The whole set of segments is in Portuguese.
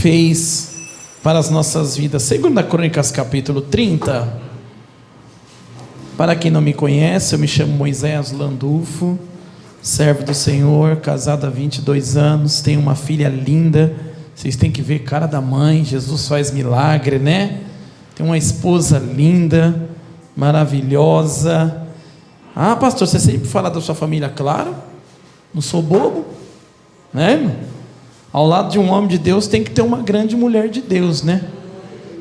fez para as nossas vidas. 2 Crônicas capítulo 30. Para quem não me conhece, eu me chamo Moisés Landulfo, servo do Senhor, casado há 22 anos, tenho uma filha linda. Vocês têm que ver a cara da mãe. Jesus faz milagre, né? Tem uma esposa linda, maravilhosa. Ah, pastor, você sempre fala da sua família, claro. Não sou bobo, né, irmão? Ao lado de um homem de Deus tem que ter uma grande mulher de Deus, né?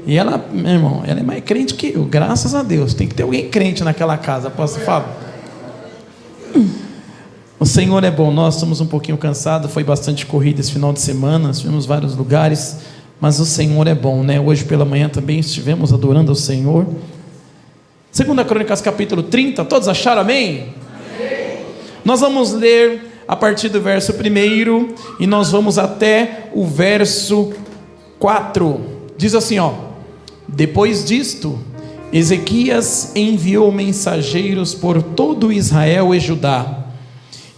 E ela, meu irmão, ela é mais crente que eu, graças a Deus. Tem que ter alguém crente naquela casa, apóstolo Fábio. O Senhor é bom. Nós estamos um pouquinho cansados, foi bastante corrida esse final de semana, estivemos em vários lugares, mas o Senhor é bom, né? Hoje pela manhã também estivemos adorando ao Senhor. 2 Crônicas capítulo 30, todos acharam amém? Amém. Nós vamos ler a partir do verso 1 e nós vamos até o verso 4. Diz assim, ó: depois disto, Ezequias enviou mensageiros por todo Israel e Judá,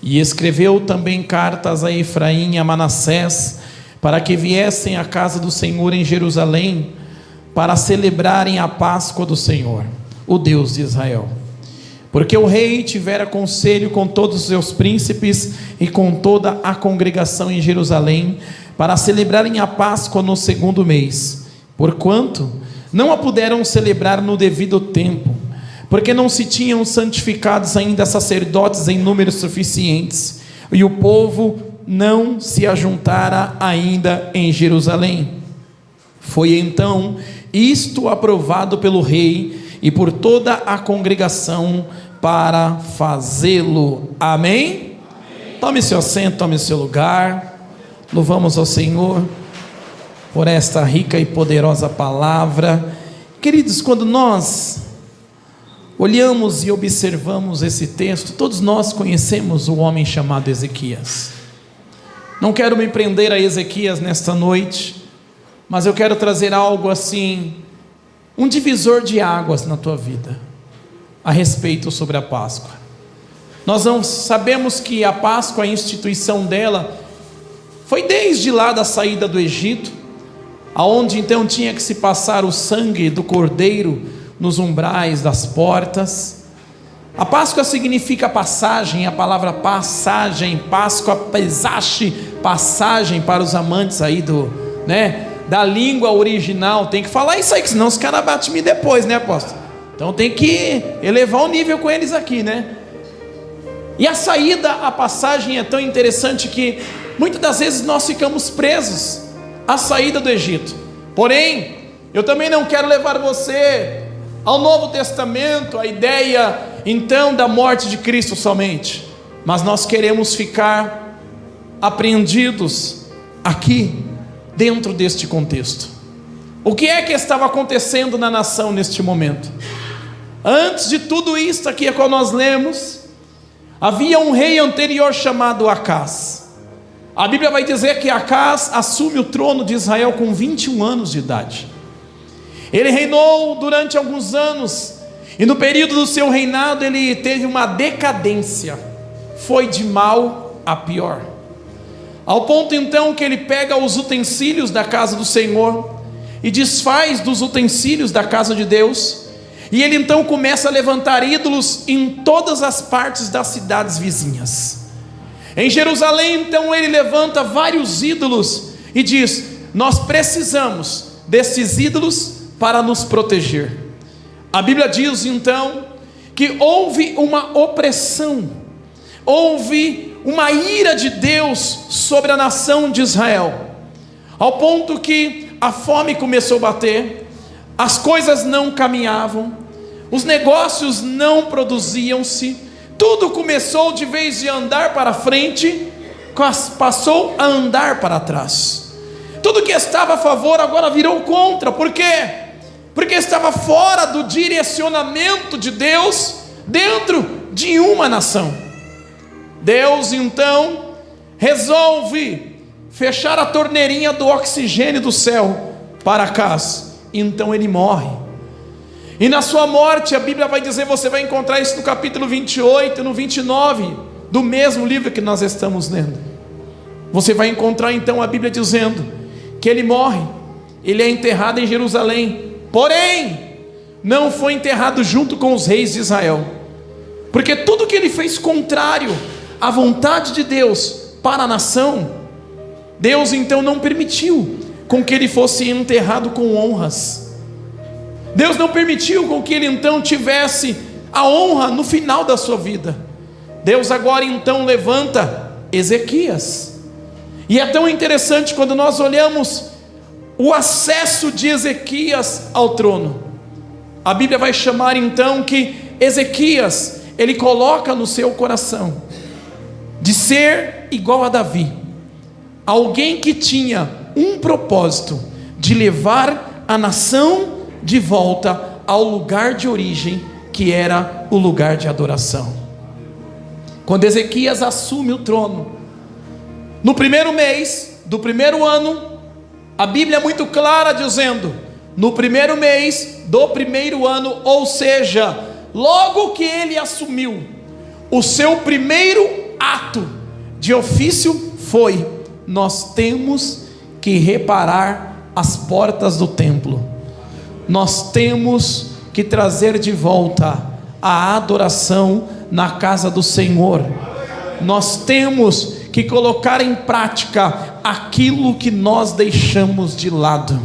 e escreveu também cartas a Efraim e a Manassés, para que viessem à casa do Senhor em Jerusalém, para celebrarem a Páscoa do Senhor, o Deus de Israel. Porque o rei tivera conselho com todos os seus príncipes e com toda a congregação em Jerusalém, para celebrarem a Páscoa no 2º mês, porquanto não a puderam celebrar no devido tempo, porque não se tinham santificados ainda sacerdotes em números suficientes, e o povo não se ajuntara ainda em Jerusalém. Foi então isto aprovado pelo rei e por toda a congregação para fazê-lo. Amém? Amém. Tome seu assento, tome seu lugar. Louvamos ao Senhor por esta rica e poderosa palavra. Queridos, quando nós olhamos e observamos esse texto, todos nós conhecemos o homem chamado Ezequias. Não quero me prender a Ezequias nesta noite, mas eu quero trazer algo assim, um divisor de águas na tua vida, a respeito sobre a Páscoa. Nós não sabemos que a Páscoa, a instituição dela, foi desde lá da saída do Egito, aonde então tinha que se passar o sangue do cordeiro nos umbrais das portas. A Páscoa significa passagem, a palavra passagem, Páscoa, pesache, passagem para os amantes aí da língua original. Tem que falar isso aí, que senão os caras batem em mim depois, né, apóstolo? Então tem que elevar o nível com eles aqui, né? E a saída, a passagem é tão interessante que muitas das vezes nós ficamos presos à saída do Egito. Porém, eu também não quero levar você ao Novo Testamento, a ideia então da morte de Cristo somente, mas nós queremos ficar apreendidos aqui dentro deste contexto. O que é que estava acontecendo na nação neste momento? Antes de tudo isso aqui é qual nós lemos, havia um rei anterior chamado Acás. A Bíblia vai dizer que Acás assume o trono de Israel com 21 anos de idade. Ele reinou durante alguns anos, e no período do seu reinado ele teve uma decadência, foi de mal a pior, ao ponto então que ele pega os utensílios da casa do Senhor e desfaz dos utensílios da casa de Deus, e ele então começa a levantar ídolos em todas as partes das cidades vizinhas. Em Jerusalém então ele levanta vários ídolos e diz: nós precisamos desses ídolos para nos proteger. A Bíblia diz então que houve uma opressão, houve uma ira de Deus sobre a nação de Israel, ao ponto que a fome começou a bater, as coisas não caminhavam, os negócios não produziam-se, tudo começou, de vez de andar para frente, passou a andar para trás. Tudo que estava a favor agora virou contra. Por quê? Porque estava fora do direcionamento de Deus dentro de uma nação. Deus então resolve fechar a torneirinha do oxigênio do céu para Acás. Então ele morre. E na sua morte, a Bíblia vai dizer, você vai encontrar isso no capítulo 28 e no 29 do mesmo livro que nós estamos lendo. Você vai encontrar então a Bíblia dizendo que ele morre, ele é enterrado em Jerusalém, porém, não foi enterrado junto com os reis de Israel, porque tudo que ele fez contrário à vontade de Deus para a nação, Deus então não permitiu com que ele fosse enterrado com honras. Deus não permitiu com que ele então tivesse a honra no final da sua vida. Deus agora então levanta Ezequias, e é tão interessante quando nós olhamos o acesso de Ezequias ao trono. A Bíblia vai chamar então que Ezequias, ele coloca no seu coração de ser igual a Davi, alguém que tinha um propósito de levar a nação de volta ao lugar de origem, que era o lugar de adoração. Quando Ezequias assume o trono, no primeiro mês do primeiro ano, a Bíblia é muito clara dizendo, no primeiro mês do primeiro ano, ou seja, logo que ele assumiu, o seu primeiro ato de ofício foi: nós temos que reparar as portas do templo, nós temos que trazer de volta a adoração na casa do Senhor, nós temos que colocar em prática aquilo que nós deixamos de lado.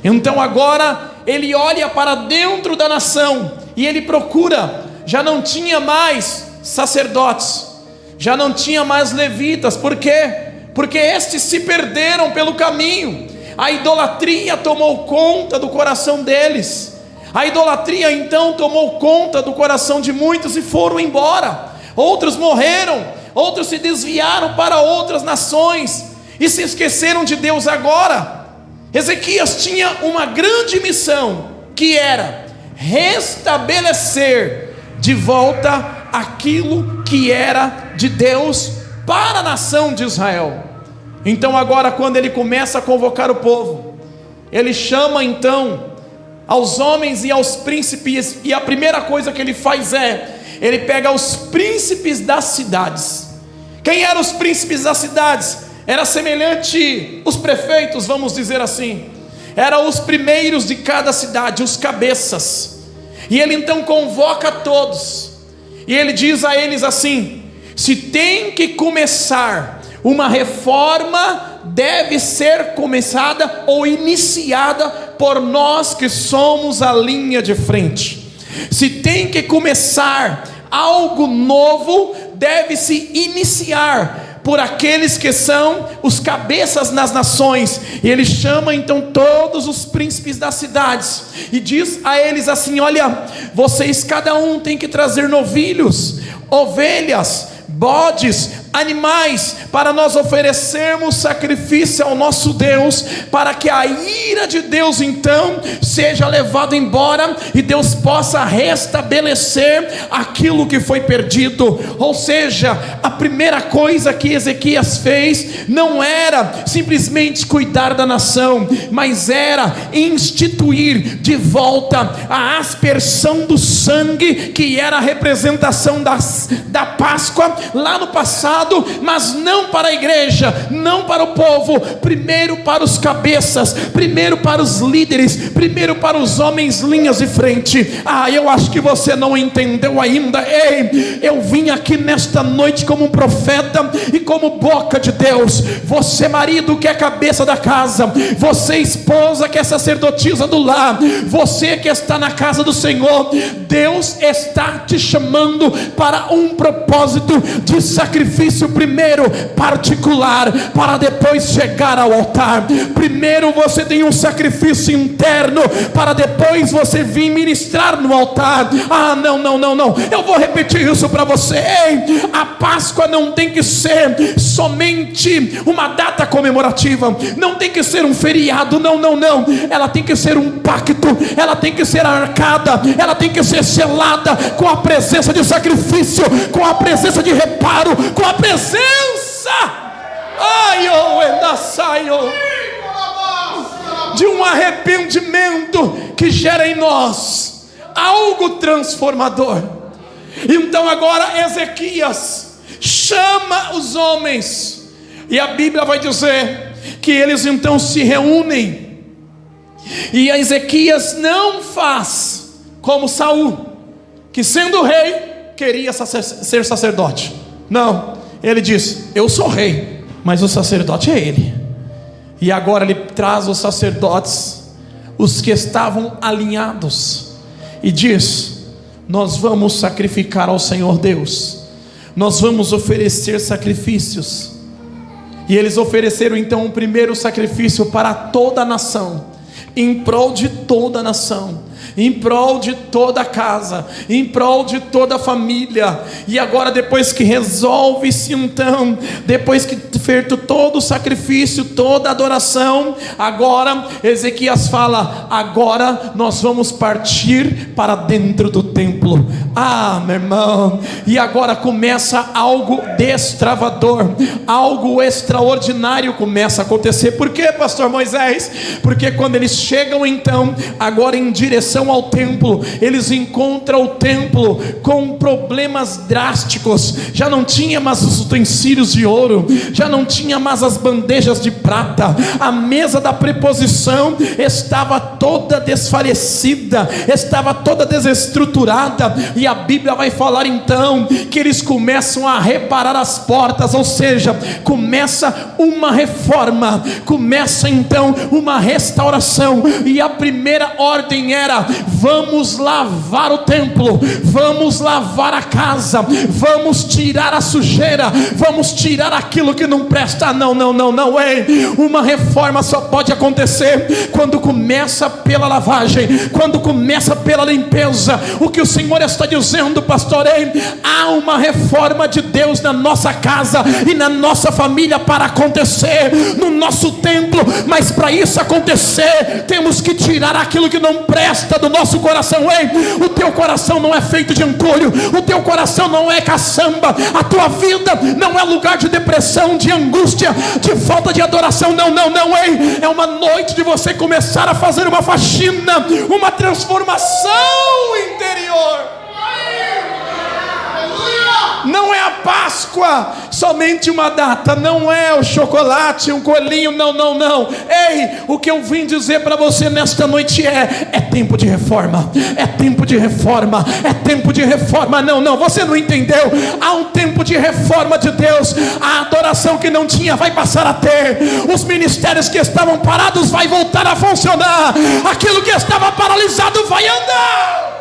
Então agora ele olha para dentro da nação e ele procura. Já não tinha mais sacerdotes, já não tinha mais levitas. Por quê? Porque estes se perderam pelo caminho. A idolatria tomou conta do coração deles. A idolatria então tomou conta do coração de muitos e foram embora. Outros morreram, outros se desviaram para outras nações e se esqueceram de Deus. Agora Ezequias tinha uma grande missão, que era restabelecer de volta aquilo que era de Deus para a nação de Israel. Então agora, quando ele começa a convocar o povo, ele chama então aos homens e aos príncipes, e a primeira coisa que ele faz é, ele pega os príncipes das cidades. Quem eram os príncipes das cidades? Era semelhante os prefeitos, vamos dizer assim, eram os primeiros de cada cidade, os cabeças. E ele então convoca todos, e ele diz a eles assim: se tem que começar uma reforma, deve ser começada ou iniciada por nós que somos a linha de frente. Se tem que começar algo novo, deve se iniciar por aqueles que são os cabeças nas nações. E ele chama então todos os príncipes das cidades e diz a eles assim: olha, vocês cada um tem que trazer novilhos, ovelhas, bodes, animais, para nós oferecermos sacrifício ao nosso Deus, para que a ira de Deus então seja levada embora e Deus possa restabelecer aquilo que foi perdido. Ou seja, a primeira coisa que Ezequias fez não era simplesmente cuidar da nação, mas era instituir de volta a aspersão do sangue, que era a representação da Páscoa lá no passado, mas não para a igreja, não para o povo, primeiro para os cabeças, primeiro para os líderes, primeiro para os homens linhas de frente. Eu acho que você não entendeu ainda. Ei, eu vim aqui nesta noite como um profeta e como boca de Deus. Você marido que é cabeça da casa, você esposa que é sacerdotisa do lar, você que está na casa do Senhor, Deus está te chamando para um propósito de sacrifício primeiro particular, para depois chegar ao altar. Primeiro você tem um sacrifício interno, para depois você vir ministrar no altar. Não, eu vou repetir isso para você. Ei, a Páscoa não tem que ser somente uma data comemorativa, não tem que ser um feriado, não, ela tem que ser um pacto, ela tem que ser arcada, ela tem que ser selada com a presença de sacrifício, com a presença de reparo, com a presença de um arrependimento que gera em nós algo transformador. Então agora Ezequias chama os homens, e a Bíblia vai dizer que eles então se reúnem, e Ezequias não faz como Saul, que sendo rei, queria ser sacerdote. Não, ele diz: eu sou rei, mas o sacerdote é ele. E agora ele traz os sacerdotes, os que estavam alinhados, e diz: nós vamos sacrificar ao Senhor Deus, nós vamos oferecer sacrifícios. E eles ofereceram então o primeiro sacrifício para toda a nação, em prol de toda a nação, em prol de toda a casa, em prol de toda a família. E agora, depois que resolve-se então, depois que feito todo o sacrifício, toda a adoração, agora Ezequias fala: agora nós vamos partir para dentro do templo. Ah, meu irmão, e agora começa algo destravador, algo extraordinário começa a acontecer. Por quê, pastor Moisés? Porque quando eles chegam então, agora em direção ao templo, eles encontram o templo com problemas drásticos. Já não tinha mais os utensílios de ouro, já não tinha mais as bandejas de prata, a mesa da preposição estava toda desfalecida, estava toda desestruturada. E a Bíblia vai falar então que eles começam a reparar as portas, ou seja, começa uma reforma, começa então uma restauração. E a primeira ordem era: vamos lavar o templo, vamos lavar a casa, vamos tirar a sujeira, vamos tirar aquilo que não presta. Não, ei, uma reforma só pode acontecer quando começa pela lavagem, quando começa pela limpeza. O que o Senhor está dizendo, pastor, ei, há uma reforma de Deus na nossa casa e na nossa família para acontecer, no nosso templo. Mas para isso acontecer, temos que tirar aquilo que não presta do nosso coração. Ei, o teu coração não é feito de entulho, o teu coração não é caçamba, a tua vida não é lugar de depressão, de angústia, de falta de adoração. Não, ei, é uma noite de você começar a fazer uma faxina, uma transformação interior. Não é a Páscoa somente uma data, não é o chocolate, um coelhinho, não. Ei, o que eu vim dizer para você nesta noite é tempo de reforma, é tempo de reforma, é tempo de reforma. Não, você não entendeu. Há um tempo de reforma de Deus. A adoração que não tinha vai passar a ter, os ministérios que estavam parados vai voltar a funcionar, aquilo que estava paralisado vai andar.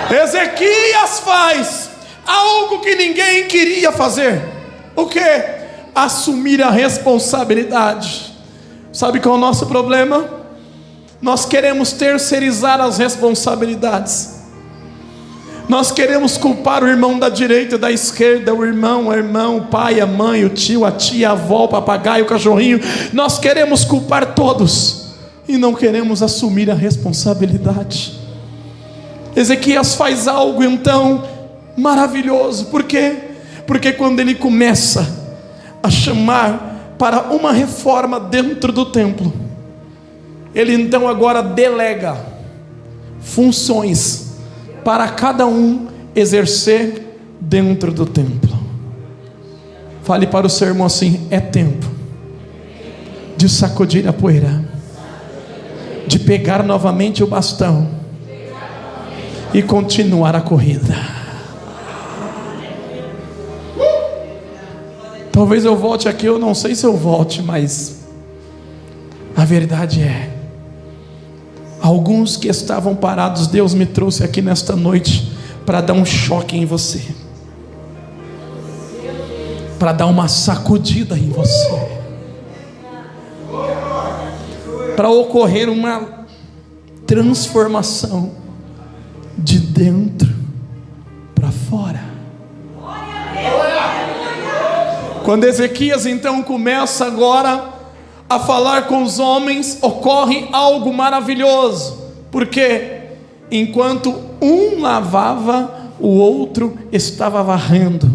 Ezequias faz algo que ninguém queria fazer. O que? Assumir a responsabilidade. Sabe qual é o nosso problema? Nós queremos terceirizar as responsabilidades. Nós queremos culpar o irmão da direita e da esquerda, o irmão, a irmã, o pai, a mãe, o tio, a tia, a avó, o papagaio, o cachorrinho. Nós queremos culpar todos e não queremos assumir a responsabilidade. Ezequias faz algo então maravilhoso. Por quê? Porque quando ele começa a chamar para uma reforma dentro do templo, ele então agora delega funções para cada um exercer dentro do templo. Fale para o seu irmão assim: é tempo de sacudir a poeira, de pegar novamente o bastão e continuar a corrida. Talvez eu volte aqui, eu não sei se eu volte, mas a verdade é, alguns que estavam parados, Deus me trouxe aqui nesta noite para dar um choque em você, para dar uma sacudida em você, para ocorrer uma transformação de dentro para fora. Quando Ezequias então começa agora a falar com os homens, ocorre algo maravilhoso. Porque enquanto um lavava, o outro estava varrendo.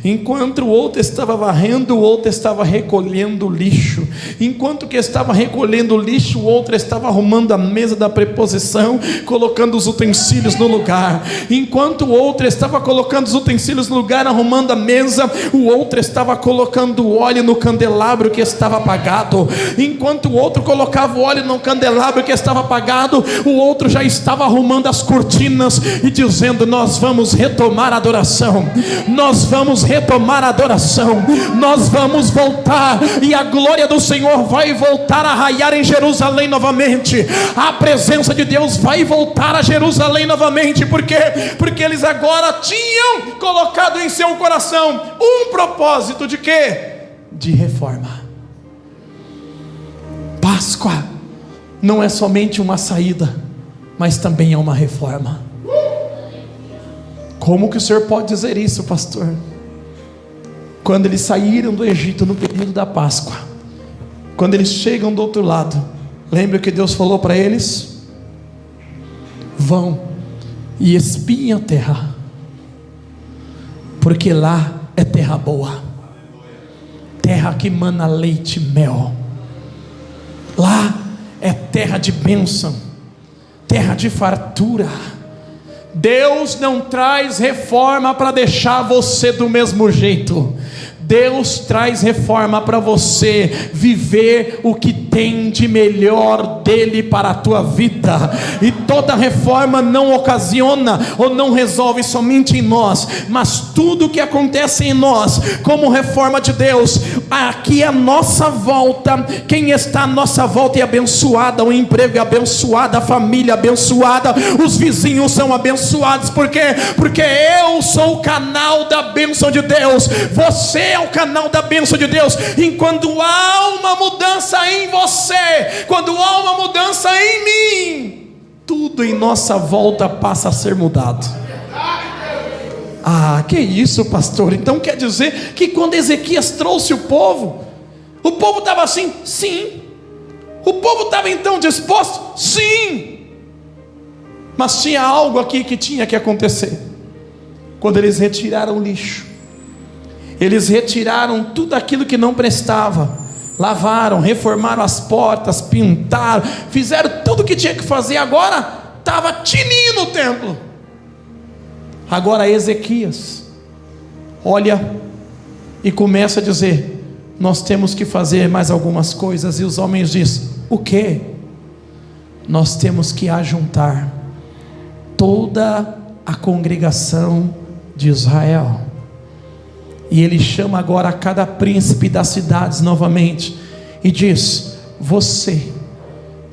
Enquanto o outro estava varrendo, o outro estava recolhendo o lixo. Enquanto que estava recolhendo o lixo, o outro estava arrumando a mesa da preposição, colocando os utensílios no lugar. Enquanto o outro estava colocando os utensílios no lugar, arrumando a mesa, o outro estava colocando o óleo no candelabro que estava apagado. Enquanto o outro colocava o óleo no candelabro que estava apagado, o outro já estava arrumando as cortinas e dizendo: nós vamos retomar a adoração, nós vamos retomar a adoração, nós vamos voltar, e a glória do Senhor vai voltar a raiar em Jerusalém novamente. A presença de Deus vai voltar a Jerusalém novamente. Por quê? Porque eles agora tinham colocado em seu coração um propósito de quê? De reforma. Páscoa não é somente uma saída, mas também é uma reforma. Como que o senhor pode dizer isso, pastor? Quando eles saíram do Egito no período da Páscoa, quando eles chegam do outro lado, lembra que Deus falou para eles? Vão e espiem a terra, porque lá é terra boa, terra que mana leite e mel. Lá é terra de bênção, terra de fartura. Deus não traz reforma para deixar você do mesmo jeito. Deus traz reforma para você viver o que tem de melhor dele para a tua vida. E toda reforma não ocasiona ou não resolve somente em nós, mas tudo que acontece em nós como reforma de Deus, aqui é a nossa volta. Quem está à nossa volta é abençoada, o emprego é abençoado, a família é abençoada, os vizinhos são abençoados. Por quê? Porque eu sou o canal da bênção de Deus, você é o canal da bênção de Deus. E quando há uma mudança em você, quando há uma mudança em mim, tudo em nossa volta passa a ser mudado. Ah, que isso, pastor? Então quer dizer que quando Ezequias trouxe o povo estava assim? Sim. O povo estava então disposto? Sim. Mas tinha algo aqui que tinha que acontecer. Quando eles retiraram o lixo, eles retiraram tudo aquilo que não prestava, lavaram, reformaram as portas, pintaram, fizeram tudo o que tinha que fazer. Agora estava tinindo o templo. Agora Ezequias olha e começa a dizer: nós temos que fazer mais algumas coisas. E os homens dizem: o quê? Nós temos que ajuntar toda a congregação de Israel. E ele chama agora cada príncipe das cidades novamente e diz: você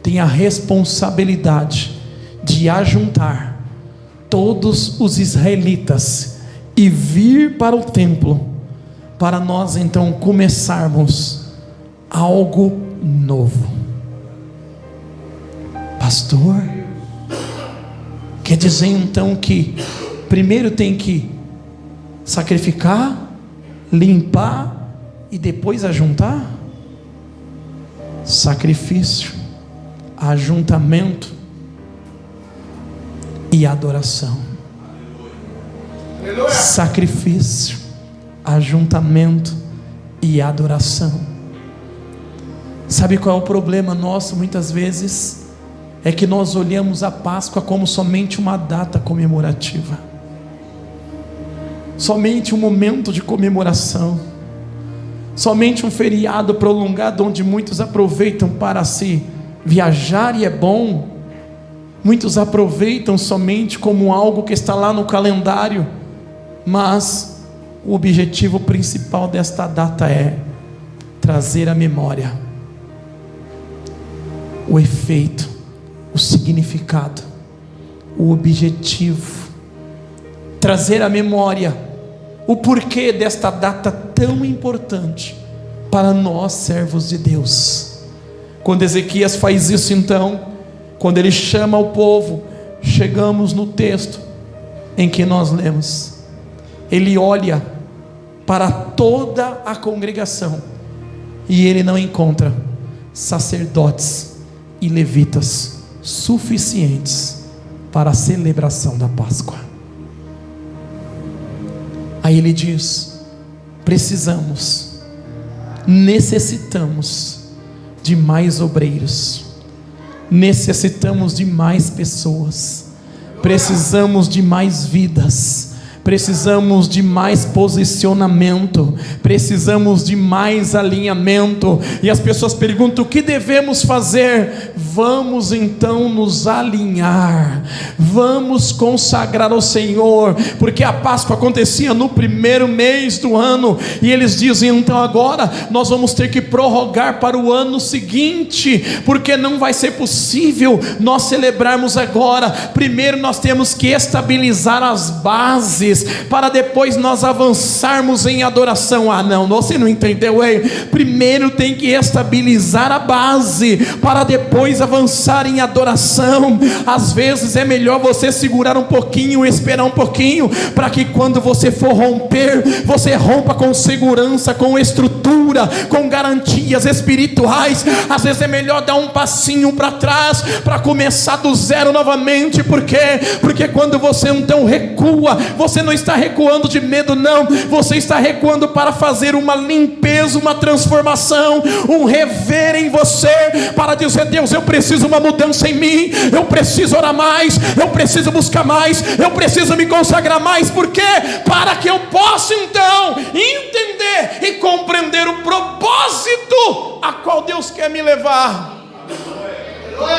tem a responsabilidade de ajuntar todos os israelitas e vir para o templo, para nós então começarmos algo novo. Pastor, quer dizer então que primeiro tem que sacrificar, limpar e depois ajuntar? Sacrifício, ajuntamento e adoração. Aleluia. Sacrifício, ajuntamento e adoração. Sabe qual é o problema nosso muitas vezes? É que nós olhamos a Páscoa como somente uma data comemorativa, somente um momento de comemoração, somente um feriado prolongado onde muitos aproveitam para se viajar, e é bom. Muitos aproveitam somente como algo que está lá no calendário, mas o objetivo principal desta data é trazer à memória o efeito, o significado, o objetivo, trazer à memória o porquê desta data tão importante para nós, servos de Deus. Quando Ezequias faz isso, então, quando ele chama o povo, chegamos no texto em que nós lemos, ele olha para toda a congregação e ele não encontra sacerdotes e levitas suficientes para a celebração da Páscoa. Aí ele diz: necessitamos de mais obreiros, necessitamos de mais pessoas, precisamos de mais vidas, precisamos de mais posicionamento, precisamos de mais alinhamento. E as pessoas perguntam: o que devemos fazer? Vamos então nos alinhar, vamos consagrar ao Senhor, porque a Páscoa acontecia no primeiro mês do ano, e eles dizem: então agora nós vamos ter que prorrogar para o ano seguinte, porque não vai ser possível nós celebrarmos agora. Primeiro nós temos que estabilizar as bases, para depois nós avançarmos em adoração. Ah não, você não entendeu, hein? Primeiro tem que estabilizar a base, para depois avançar em adoração. Às vezes é melhor você segurar um pouquinho, esperar um pouquinho, para que quando você for romper, você rompa com segurança, com estrutura, com garantias espirituais. Às vezes é melhor dar um passinho para trás, para começar do zero novamente. Por quê? Porque quando você então recua, você não está recuando de medo, não, você está recuando para fazer uma limpeza, uma transformação, um rever em você, para dizer: Deus, eu preciso uma mudança em mim, eu preciso orar mais, eu preciso buscar mais, eu preciso me consagrar mais. Por quê? Para que eu possa então entender e compreender o propósito a qual Deus quer me levar.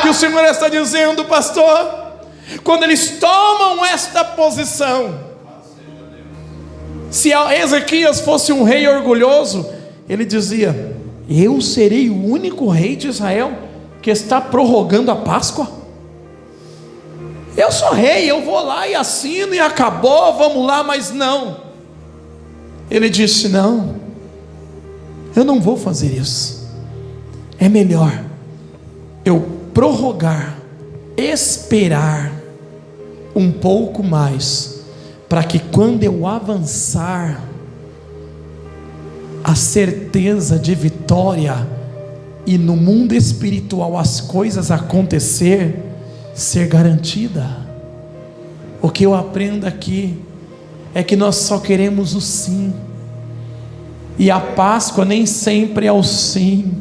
Que o Senhor está dizendo, pastor, quando eles tomam esta posição, se Ezequias fosse um rei orgulhoso, ele dizia: eu serei o único rei de Israel que está prorrogando a Páscoa? Eu sou rei, eu vou lá e assino e acabou, vamos lá. Mas não, ele disse: não, eu não vou fazer isso. É melhor eu prorrogar, esperar um pouco mais, para que quando eu avançar, a certeza de vitória, e no mundo espiritual as coisas acontecer, ser garantida. O que eu aprendo aqui é que nós só queremos o sim, e a Páscoa nem sempre é o sim.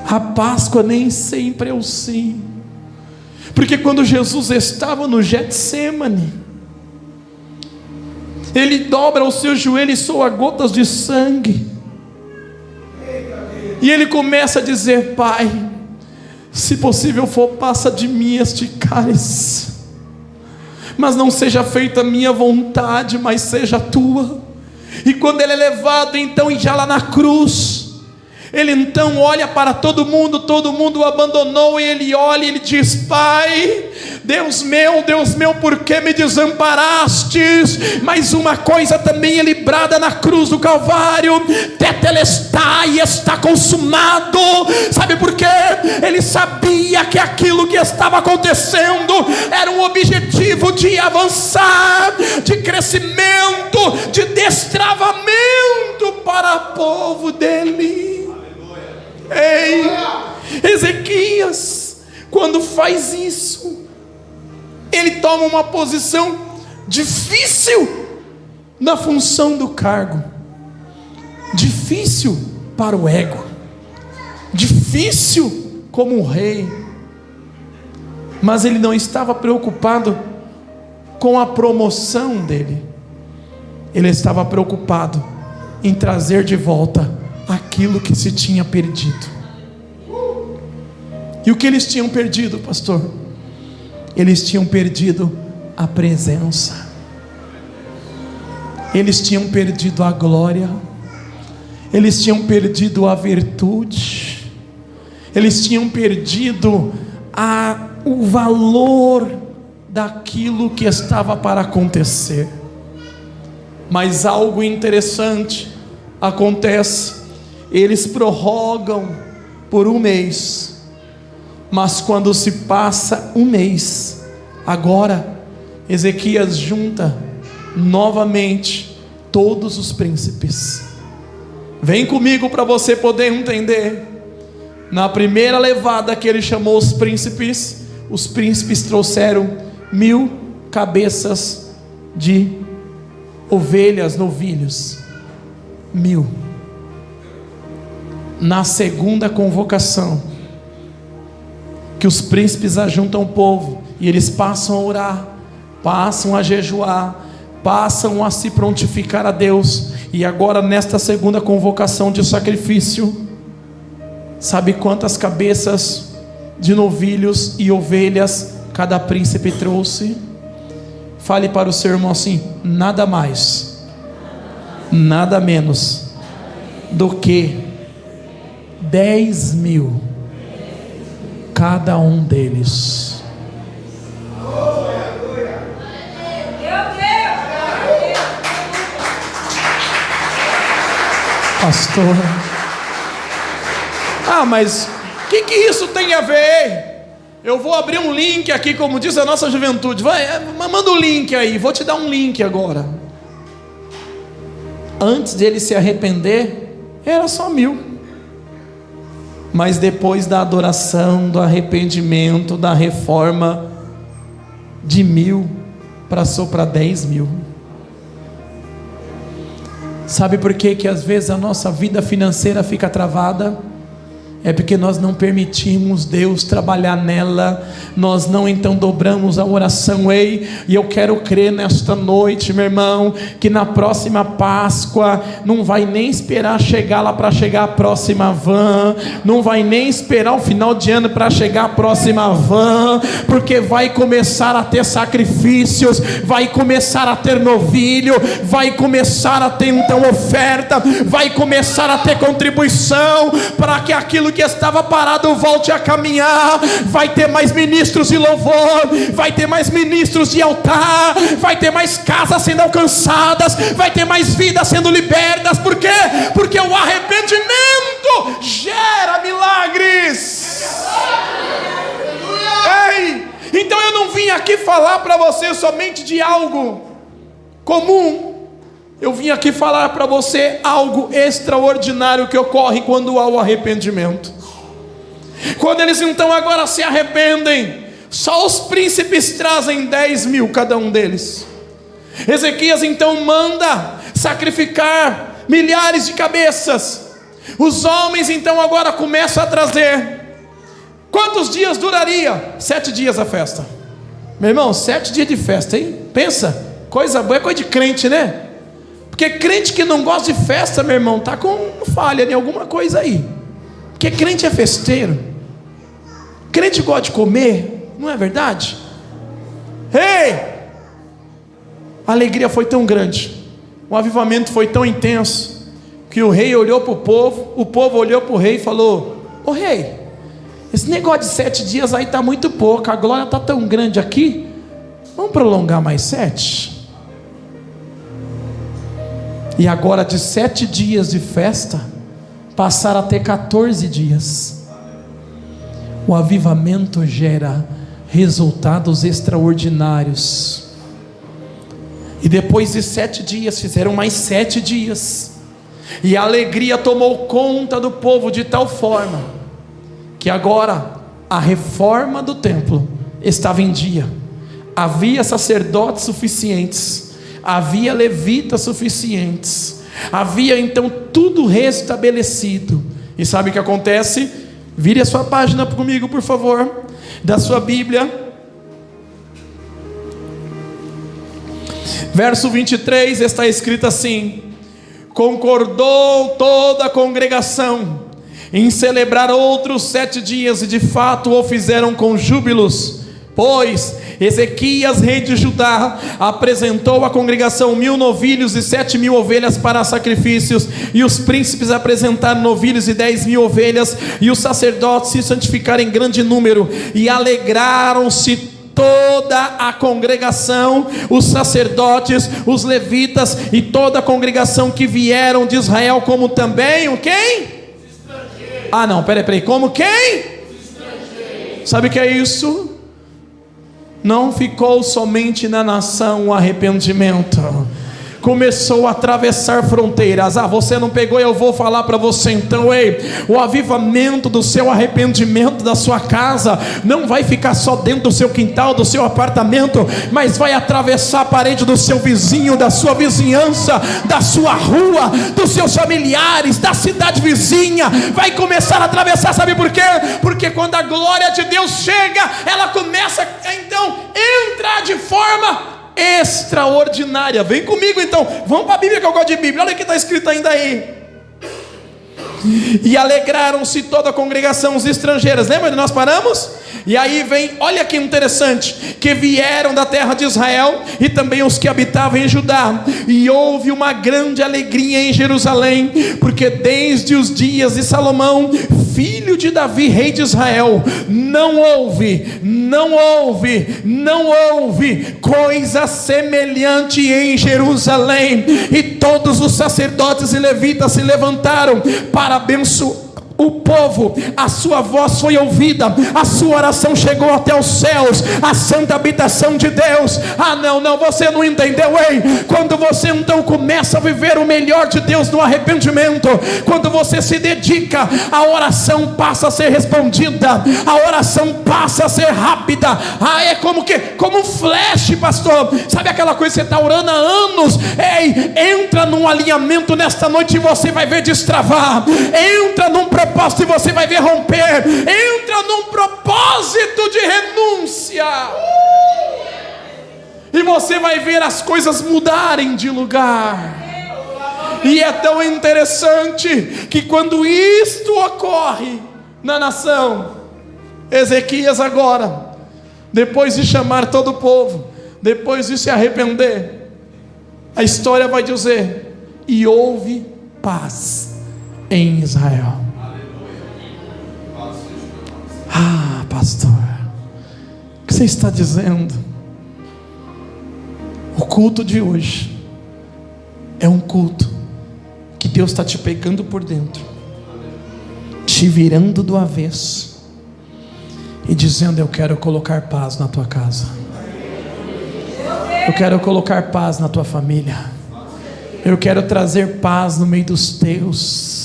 A Páscoa nem sempre é o sim. Porque quando Jesus estava no Getsêmani, ele dobra o seu joelho e soa gotas de sangue, e ele começa a dizer: Pai, se possível for, passa de mim este cálice, mas não seja feita a minha vontade, mas seja a tua. E quando ele é levado então, e já lá na cruz, ele então olha para todo mundo o abandonou, e ele olha e ele diz: Pai, Deus meu, por que me desamparastes? Mas uma coisa também ele brada na cruz do Calvário: Tetelestai, está consumado. Sabe por quê? Ele sabia que aquilo que estava acontecendo era um objetivo de avançar, de crescimento, de destravamento para o povo dele. Ei, Ezequias, quando faz isso, ele toma uma posição difícil na função do cargo, difícil para o ego, difícil como um rei, mas ele não estava preocupado com a promoção dele, ele estava preocupado em trazer de volta aquilo que se tinha perdido. E o que eles tinham perdido, pastor? Eles tinham perdido a presença, eles tinham perdido a glória, eles tinham perdido a virtude, eles tinham perdido o valor daquilo que estava para acontecer. Mas algo interessante acontece. Eles prorrogam por um mês, mas quando se passa um mês, agora Ezequias junta novamente todos os príncipes. Vem comigo para você poder entender. Na primeira levada que ele chamou os príncipes trouxeram 1000 cabeças de ovelhas, novilhos, 1000. Na segunda convocação, que os príncipes ajuntam o povo, e eles passam a orar, passam a jejuar, passam a se prontificar a Deus. E agora nesta segunda convocação de sacrifício, sabe quantas cabeças de novilhos e ovelhas cada príncipe trouxe? Fale para o seu irmão assim: nada mais, nada menos do que 10.000 cada um deles. Pastor, mas o que isso tem a ver? Eu vou abrir um link aqui, como diz a nossa juventude. Manda o link aí, vou te dar um link agora. Antes de ele se arrepender, era só 1000. Mas depois da adoração, do arrependimento, da reforma, de 1000 passou para 10.000. Sabe por que às vezes a nossa vida financeira fica travada? É porque nós não permitimos Deus trabalhar nela, nós não então dobramos a oração. E eu quero crer nesta noite, meu irmão, que na próxima Páscoa, não vai nem esperar chegar lá para chegar a próxima van, não vai nem esperar o final de ano para chegar a próxima van, porque vai começar a ter sacrifícios, vai começar a ter novilho, vai começar a ter então oferta, vai começar a ter contribuição, para que aquilo que estava parado volte a caminhar. Vai ter mais ministros de louvor, vai ter mais ministros de altar, vai ter mais casas sendo alcançadas, vai ter mais vidas sendo libertas. Por quê? Porque o arrependimento gera milagres. Ei, então eu não vim aqui falar para você somente de algo comum. Eu vim aqui falar para você algo extraordinário que ocorre quando há o arrependimento. Quando eles então agora se arrependem, só os príncipes trazem 10.000 cada um deles. Ezequias então manda sacrificar milhares de cabeças. Os homens então agora começam a trazer. Quantos dias duraria? 7 dias a festa. Meu irmão, 7 dias de festa, hein? Pensa, coisa boa, é coisa de crente, né? Porque crente que não gosta de festa, meu irmão, está com falha em alguma coisa aí. Porque crente é festeiro, crente gosta de comer, não é verdade? Ei! A alegria foi tão grande, o avivamento foi tão intenso, que o rei olhou para o povo olhou para o rei e falou: ô rei, esse negócio de 7 dias aí está muito pouco, a glória está tão grande aqui, vamos prolongar mais 7? E agora de 7 dias de festa, passaram a ter 14 dias. O avivamento gera resultados extraordinários. E depois de 7 dias, fizeram mais 7 dias. E a alegria tomou conta do povo de tal forma, que agora a reforma do templo estava em dia. Havia sacerdotes suficientes, havia levitas suficientes, havia então tudo restabelecido. E sabe o que acontece? Vire a sua página comigo, por favor, da sua Bíblia, verso 23, está escrito assim: concordou toda a congregação em celebrar outros 7 dias, e de fato o fizeram com júbilos, pois Ezequias, rei de Judá, apresentou à congregação 1000 novilhos e 7.000 ovelhas para sacrifícios, e os príncipes apresentaram novilhos e 10.000 ovelhas, e os sacerdotes se santificaram em grande número, e alegraram-se toda a congregação, os sacerdotes, os levitas e toda a congregação que vieram de Israel, como também o quem? Não, peraí, como quem? Sabe o que é isso? Não ficou somente na nação o arrependimento. começou a atravessar fronteiras. Você não pegou, eu vou falar para você então. O avivamento do seu arrependimento, da sua casa, não vai ficar só dentro do seu quintal, do seu apartamento, mas vai atravessar a parede do seu vizinho, da sua vizinhança, da sua rua, dos seus familiares, da cidade vizinha. Vai começar a atravessar, sabe por quê? Porque quando a glória de Deus chega, ela começa então a entrar de forma extraordinária. Vem comigo então, vamos para a Bíblia, que eu gosto de Bíblia. Olha o que está escrito ainda aí: e alegraram-se toda a congregação, os estrangeiros. Lembra onde nós paramos? E aí vem, olha que interessante, que vieram da terra de Israel e também os que habitavam em Judá, e houve uma grande alegria em Jerusalém, porque desde os dias de Salomão, filho de Davi, rei de Israel, não houve coisa semelhante em Jerusalém. E todos os sacerdotes e levitas se levantaram para abençoar o povo, a sua voz foi ouvida, a sua oração chegou até os céus, a santa habitação de Deus. Não, você não entendeu, quando você então começa a viver o melhor de Deus no arrependimento, quando você se dedica, a oração passa a ser respondida, a oração passa a ser rápida. É como um flash, pastor. Sabe aquela coisa que você está orando há anos? Entra num alinhamento nesta noite e você vai ver destravar. Entra num propósito e você vai ver romper. Entra num propósito de renúncia e você vai ver as coisas mudarem de lugar. E é tão interessante que quando isto ocorre na nação, Ezequias agora, depois de chamar todo o povo, depois de se arrepender, a história vai dizer: e houve paz em Israel. Pastor, o que você está dizendo? O culto de hoje é um culto que Deus está te pegando por dentro, te virando do avesso e dizendo: eu quero colocar paz na tua casa, eu quero colocar paz na tua família, eu quero trazer paz no meio dos teus.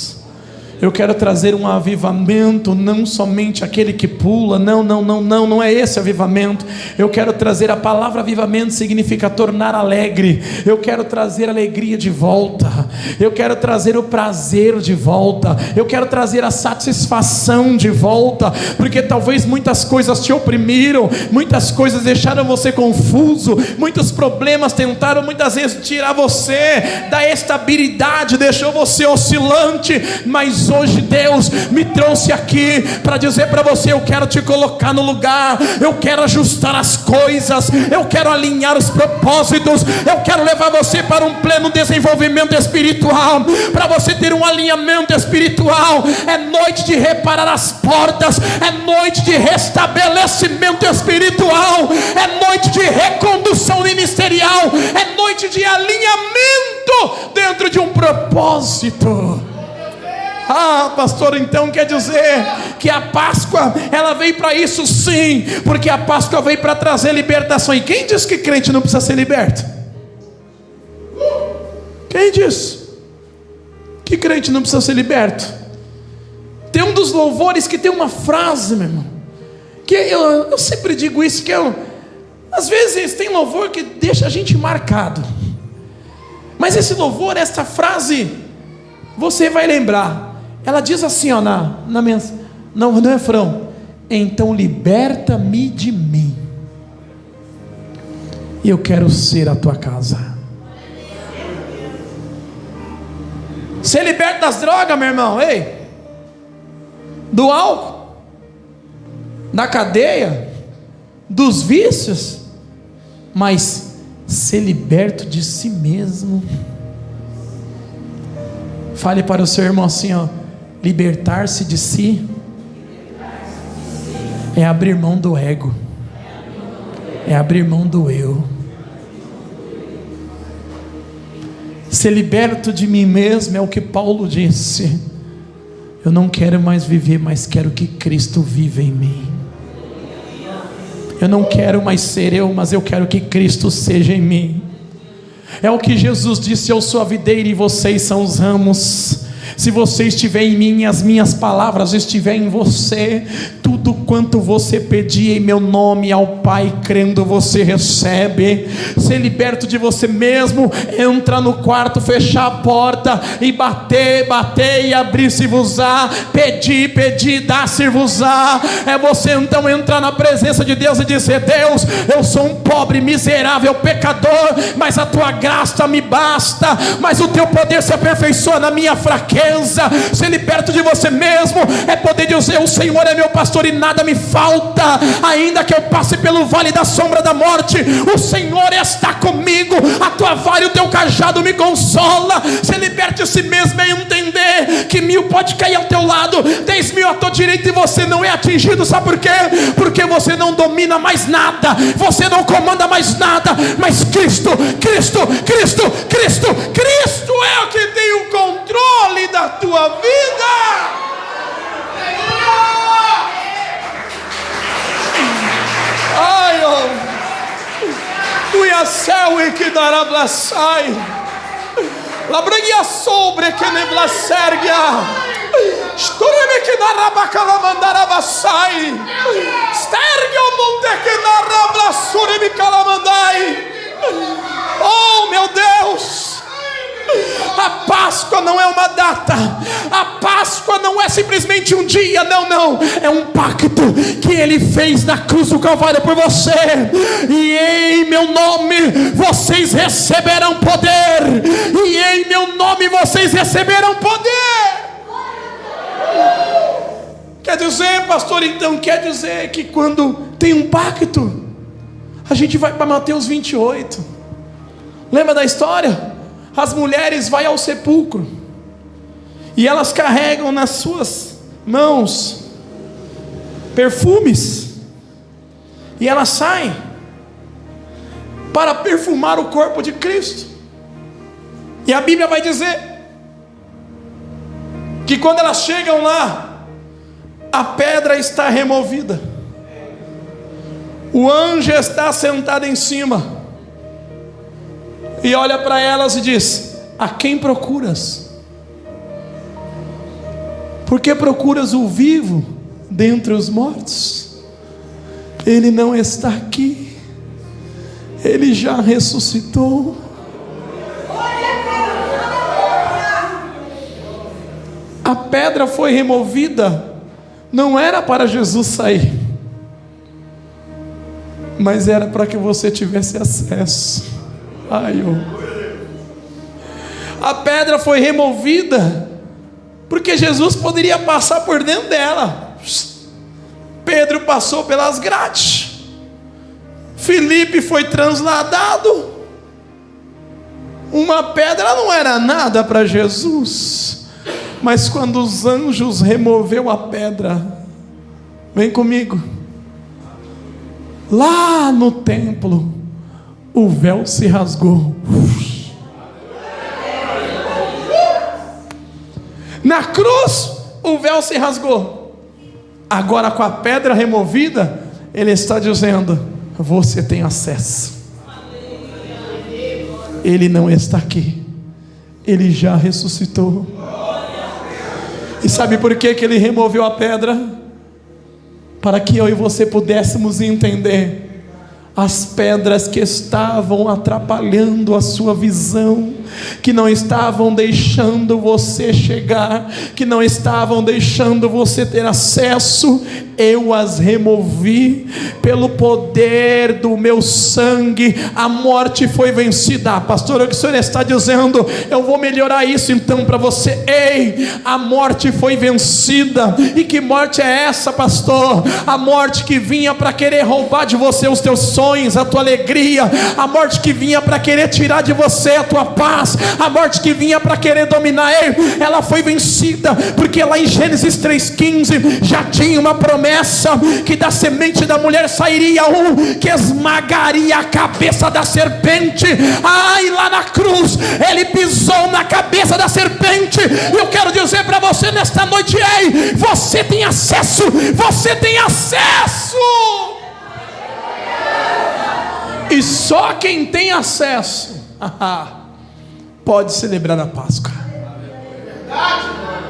Eu quero trazer um avivamento, não somente aquele que pula, não é esse avivamento. Eu quero trazer, a palavra avivamento significa tornar alegre. Eu quero trazer alegria de volta, eu quero trazer o prazer de volta, eu quero trazer a satisfação de volta, porque talvez muitas coisas te oprimiram, muitas coisas deixaram você confuso, muitos problemas tentaram muitas vezes tirar você da estabilidade, deixou você oscilante, mas hoje Deus me trouxe aqui para dizer para você: eu quero te colocar no lugar, eu quero ajustar as coisas, eu quero alinhar os propósitos, eu quero levar você para um pleno desenvolvimento espiritual, para você ter um alinhamento espiritual. É noite de reparar as portas, é noite de restabelecimento espiritual, é noite de recondução ministerial, é noite de alinhamento dentro de um propósito. Pastor, então quer dizer que a Páscoa, ela veio para isso? Sim, porque a Páscoa veio para trazer libertação. E quem diz que crente não precisa ser liberto? Quem diz que crente não precisa ser liberto? Tem um dos louvores que tem uma frase, meu irmão, que eu sempre digo isso, que às vezes tem louvor que deixa a gente marcado, mas esse louvor, essa frase, você vai lembrar. Ela diz assim, no refrão: então liberta-me de mim, e eu quero ser a tua casa. Ser liberto das drogas, meu irmão, do álcool, da cadeia, dos vícios, mas ser liberto de si mesmo. Fale para o seu irmão assim, libertar-se de si é abrir mão do ego, é abrir mão do eu. Ser liberto de mim mesmo é o que Paulo disse: eu não quero mais viver, mas quero que Cristo viva em mim. Eu não quero mais ser eu, mas eu quero que Cristo seja em mim. É o que Jesus disse: eu sou a videira e vocês são os ramos. Se você estiver em mim e as minhas palavras estiverem em você, tudo quanto você pedir em meu nome ao Pai, crendo, você recebe. Ser liberto de você mesmo, entra no quarto, fechar a porta e bater e abrir-se-vos-á, pedir, dar-se-vos-á. É você então entrar na presença de Deus e dizer: Deus, eu sou um pobre, miserável, pecador, mas a tua graça me basta, mas o teu poder se aperfeiçoa na minha fraqueza. Ser liberto de você mesmo é poder dizer: o Senhor é meu pastor e nada me falta. Ainda que eu passe pelo vale da sombra da morte, o Senhor está comigo, a tua vara e o teu cajado me consola. Ser liberto de si mesmo é entender que 1000 pode cair ao teu lado, 10.000 à tua direita e você não é atingido. Sabe por quê? Porque você não domina mais nada, você não comanda mais nada, mas Cristo é o que tem o controle da tua vida. Ai, oh, tu ia céu e que dará blaçai, labranha sobre que ne blacergia, estoreme que dará bacala mandara baçai, stergio monte que dará blaçure me calamandai. Oh, meu Deus! A Páscoa não é uma data, a Páscoa não é simplesmente um dia, não, é um pacto que Ele fez na cruz do Calvário por você. E em meu nome vocês receberão poder, e em meu nome vocês receberão poder. Quer dizer, pastor, então quer dizer que quando tem um pacto, a gente vai para Mateus 28. Lembra da história? As mulheres vão ao sepulcro e elas carregam nas suas mãos perfumes, e elas saem para perfumar o corpo de Cristo. E a Bíblia vai dizer que quando elas chegam lá, a pedra está removida, o anjo está sentado em cima e olha para elas e diz: a quem procuras? Porque procuras o vivo dentre os mortos? Ele não está aqui, ele já ressuscitou. A pedra foi removida, não era para Jesus sair, mas era para que você tivesse acesso. A pedra foi removida porque Jesus poderia passar por dentro dela. Pedro passou pelas grades, Filipe foi transladado. Uma pedra não era nada para Jesus, mas quando os anjos removeu a pedra, vem comigo, lá no templo, o véu se rasgou. Na cruz, o véu se rasgou. Agora, com a pedra removida, Ele está dizendo: você tem acesso. Ele não está aqui, Ele já ressuscitou. E sabe por que Ele removeu a pedra? Para que eu e você pudéssemos entender as pedras que estavam atrapalhando a sua visão, que não estavam deixando você chegar, que não estavam deixando você ter acesso. Eu as removi pelo poder do meu sangue. A morte foi vencida. Pastor, o que o senhor está dizendo? Eu vou melhorar isso então para você. Ei, a morte foi vencida. E que morte é essa, pastor? A morte que vinha para querer roubar de você os teus sonhos, a tua alegria, a morte que vinha para querer tirar de você a tua paz, a morte que vinha para querer dominar. Ei, ela foi vencida, porque lá em Gênesis 3,15 já tinha uma promessa que da semente da mulher sairia um que esmagaria a cabeça da serpente. Ai, lá na cruz Ele pisou na cabeça da serpente. Eu quero dizer para você nesta noite: ei, você tem acesso, você tem acesso. E só quem tem acesso pode celebrar a Páscoa.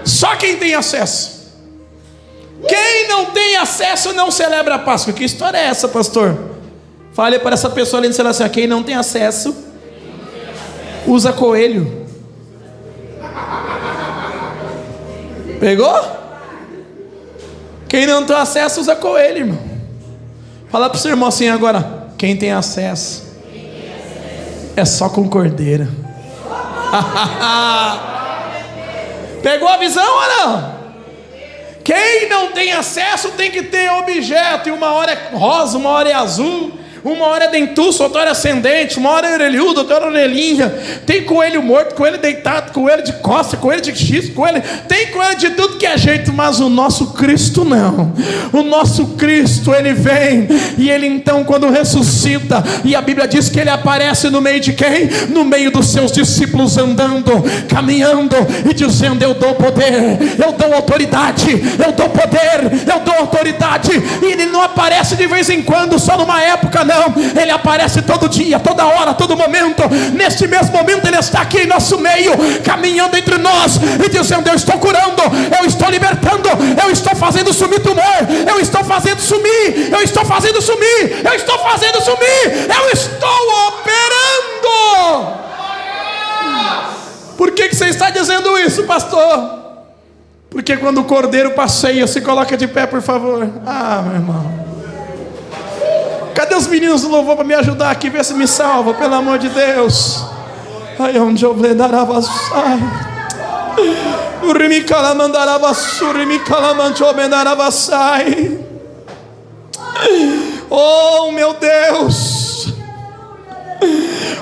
Só quem tem acesso. Quem não tem acesso não celebra a Páscoa. Que história é essa, pastor? Fale para essa pessoa ali no celular assim: quem não tem acesso usa coelho. Pegou? Quem não tem acesso usa coelho, irmão. Fala para o seu irmão assim agora: quem tem acesso é só com cordeiro. Pegou a visão ou não? Quem não tem acesso tem que ter objeto. E uma hora é rosa, uma hora é azul, uma hora é dentuço, outra hora é ascendente, uma hora é orelhudo, outra hora é orelhinha. Tem coelho morto, coelho deitado, coelho de costa, coelho de X, coelho. Tem coelho de tudo que é jeito, mas o nosso Cristo não. O nosso Cristo, ele vem e ele então quando ressuscita, e a Bíblia diz que ele aparece no meio de quem? No meio dos seus discípulos, andando, caminhando e dizendo: eu dou poder, eu dou autoridade, eu dou poder, eu dou autoridade. E ele não aparece de vez em quando, só numa época, não. Ele aparece todo dia, toda hora, todo momento. Neste mesmo momento ele está aqui em nosso meio, caminhando entre nós e dizendo: eu estou curando, eu estou libertando, eu estou fazendo sumir tumor, eu estou fazendo sumir, eu estou fazendo sumir, eu estou fazendo sumir, eu estou operando. Por que você está dizendo isso, pastor? Porque quando o cordeiro passeia, se coloca de pé, por favor. Meu irmão, cadê os meninos do louvor para me ajudar aqui? Vê se me salva, pelo amor de Deus. Ai, onde eu bledarava, sai. O rimicala mandarava, surimicala manchou bendarava, sai. Oh, meu Deus.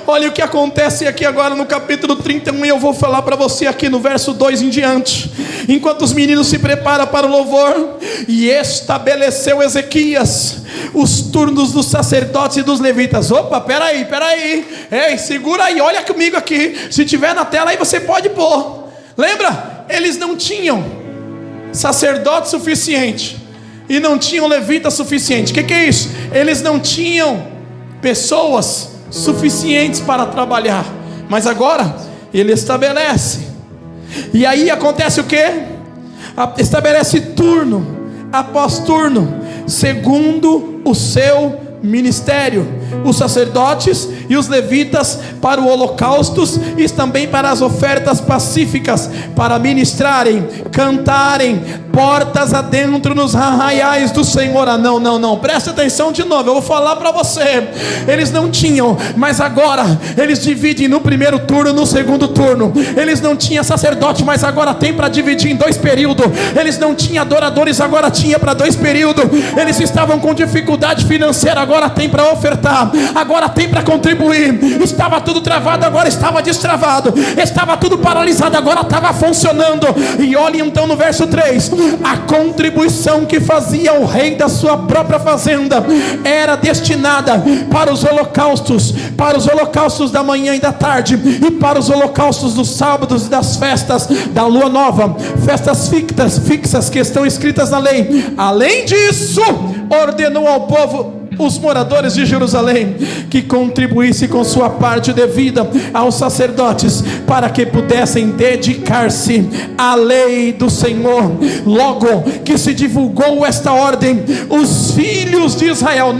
Olha o que acontece aqui agora no capítulo 31, e eu vou falar para você aqui no verso 2 em diante. Enquanto os meninos se preparam para o louvor, e estabeleceu Ezequias os turnos dos sacerdotes e dos levitas. Opa, peraí, ei, segura aí, olha comigo aqui. Se tiver na tela aí você pode pôr. Lembra? Eles não tinham sacerdote suficiente e não tinham levita suficiente. O que é isso? Eles não tinham pessoas suficientes para trabalhar, mas agora ele estabelece. E aí acontece o que? Estabelece turno após turno, segundo o seu ministério. Os sacerdotes e os levitas para o holocaustos e também para as ofertas pacíficas, para ministrarem, cantarem, portas adentro nos arraiais do Senhor. Não, presta atenção de novo, eu vou falar para você. Eles não tinham, mas agora eles dividem no primeiro turno, no segundo turno. Eles não tinham sacerdote, mas agora tem para dividir em 2 períodos. Eles não tinham adoradores, agora tinha para 2 períodos. Eles estavam com dificuldade financeira, agora tem para ofertar, agora tem para contribuir. Estava tudo travado, agora estava destravado. Estava tudo paralisado, agora estava funcionando. E olhe então no verso 3: a contribuição que fazia o rei da sua própria fazenda era destinada para os holocaustos da manhã e da tarde, e para os holocaustos dos sábados e das festas da lua nova, festas fixas que estão escritas na lei. Além disso, ordenou ao povo, os moradores de Jerusalém, que contribuísse com sua parte devida aos sacerdotes, para que pudessem dedicar-se à lei do Senhor. Logo que se divulgou esta ordem, os filhos de Israel,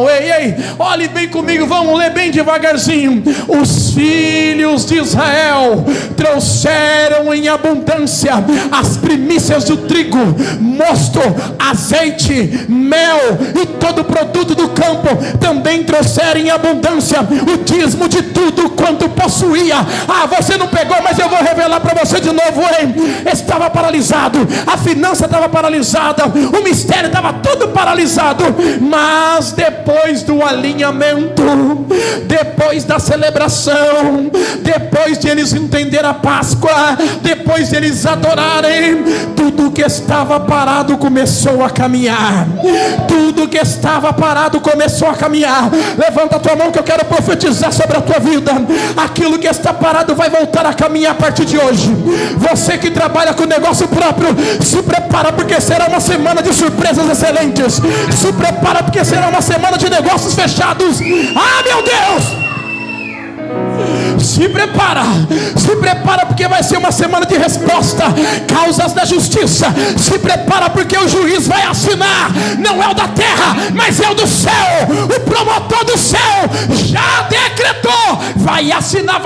ei, olhe bem comigo, vamos ler bem devagarzinho. Os filhos de Israel trouxeram em abundância as primícias do trigo, mosto, azeite, mel e todo o produto do campo. Também trouxeram em abundância o dízimo de tudo quanto possuía. Você não pegou, mas eu vou revelar para você de novo, hein? Estava paralisado, a finança estava paralisada, o mistério estava tudo paralisado, mas depois do alinhamento, depois da celebração, depois de eles entenderem a Páscoa, depois de eles adorarem, tudo que estava parado começou a caminhar. Tudo que estava parado começou a caminhar. Levanta a tua mão que eu quero profetizar sobre a tua vida. Aquilo que está parado vai voltar a caminhar a partir de hoje. Você que trabalha com negócio próprio, se prepara, porque será uma semana de surpresas excelentes. Se prepara, porque será uma semana de negócios fechados. Meu Deus! Se prepara porque vai ser uma semana de resposta. Causas da justiça. Se prepara porque o juiz vai assinar. Não é o da terra, mas é o do céu. O promotor do céu já decretou. Vai assinar.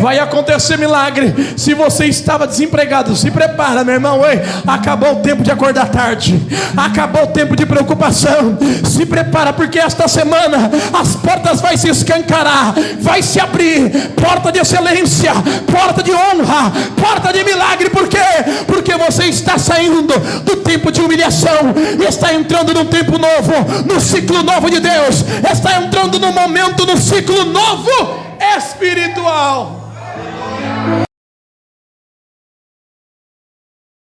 Vai acontecer milagre. Se você estava desempregado, se prepara, meu irmão. Ei, acabou o tempo de acordar tarde. Acabou o tempo de preocupação. Se prepara porque esta semana as portas vai se escancarar, vai se abrir. Porta de excelência, porta de honra, porta de milagre. Por quê? Porque você está saindo do tempo de humilhação e está entrando num tempo novo, no ciclo novo de Deus. Está entrando num momento, no ciclo novo espiritual.